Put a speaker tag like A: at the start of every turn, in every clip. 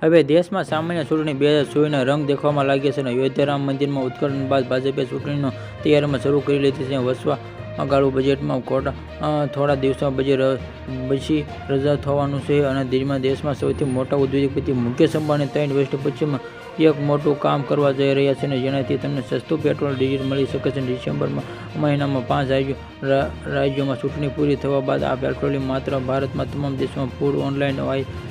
A: હવે દેશમાં સામાન્ય ચૂંટણી 2024ના રંગ દેખાવા લાગ્યા છે અને અયોધ્યા રામ મંદિરમાં ઉત્કલન બાદ ભાજપે ચૂંટણીનો તૈયારીમાં શરૂ કરી લીધી છે. વસવાગાળુ બજેટમાં થોડા દિવસોમાં પછી રજૂ થવાનું છે અને દેશમાં સૌથી મોટા ઉદ્યોગપતિ મુકેશ અંબાણી 3 વર્ષ પછી એક મોટું કામ કરવા જઈ રહ્યા છે જેનાથી તમને સસ્તું પેટ્રોલ ડીઝલ મળી શકે છે. ડિસેમ્બર મહિનામાં 5 રાજ્યોમાં ચૂંટણી પૂરી થવા બાદ આ પેટ્રોલિંગ માત્ર ભારતમાં તમામ દેશોમાં ફૂડ ઓનલાઈન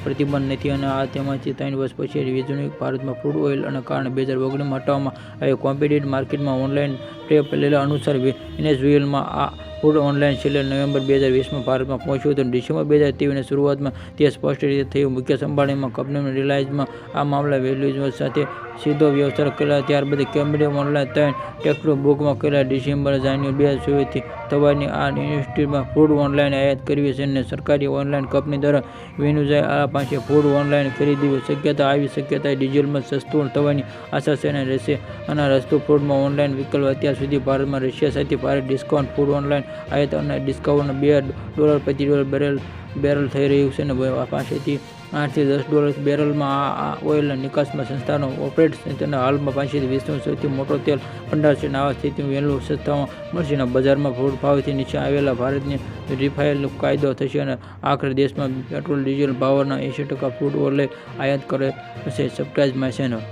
A: પ્રતિબંધ નથી અને તેમાંથી 3 વર્ષ પછી વીજળી ભારતમાં ફૂડ ઓઇલ અને કારણે 2019માં હટાવવામાં આવે. કોમ્પિટિટિવ માર્કેટમાં ઓનલાઈન ટ્રેડ પેલેલ અનુસાર વેનેઝુએલામાં આ ફૂડ ઓનલાઈન છેલ્લે નવેમ્બર 2020માં ભારતમાં પહોંચ્યું હતું. ડિસેમ્બર 2023ની શરૂઆતમાં તે સ્પષ્ટ રીતે થયું. મુકેશ અંબાણીમાં કંપની રિલાયન્સમાં આ મામલા વેલ્યુઝ સાથે સીધો વ્યવહાર કરેલા ત્યારબાદ કંપનીએ ઓનલાઈન 3 ટેક્સ્ટ બુકમાં કરેલા. ડિસેમ્બર-જાન્યુઆરી 2024થી થવાની આ ઇન્ડસ્ટ્રીમાં ફૂડ ઓનલાઈન આયાત કરવી છે અને સરકારી ઓનલાઈન કંપની દ્વારા વેનેઝુએલા પાસે ફૂડ ઓનલાઈન ખરીદવી શક્યતા આવી શક્યતા ડીઝલમાં સસ્તું થવાની આશા છે અને રહેશે અને રસ્તું ફૂડમાં ઓનલાઈન વિકલ્પ અત્યાર સુધી ભારતમાં રશિયા સાથે ભારે ડિસ્કાઉન્ટ ફૂડ ઓનલાઈન આયાત અને ડિસ્કાઉન્ટ $2 પ્રતિ બેરલ થઈ રહ્યું છે અને પાસેથી $8 થી $10 બેરલમાં આ ઓઇલ નિકાસમાં સંસ્થાનો ઓપરેટ છે અને હાલમાં પાસેથી વિશ્વનો સૌથી મોટો તેલ ભંડાર છે. આવા સ્થિતિમાં વહેલું સસ્તામાં મળશે અને બજારમાં ફૂડ ભાવથી નીચે આવેલા ભારતની રિફાઇનનો કાયદો થશે અને આખરે દેશમાં પેટ્રોલ ડીઝલ ભાવના 80% ફૂડ ઓઇલ આયાત કરે છે. Subscribe my channel.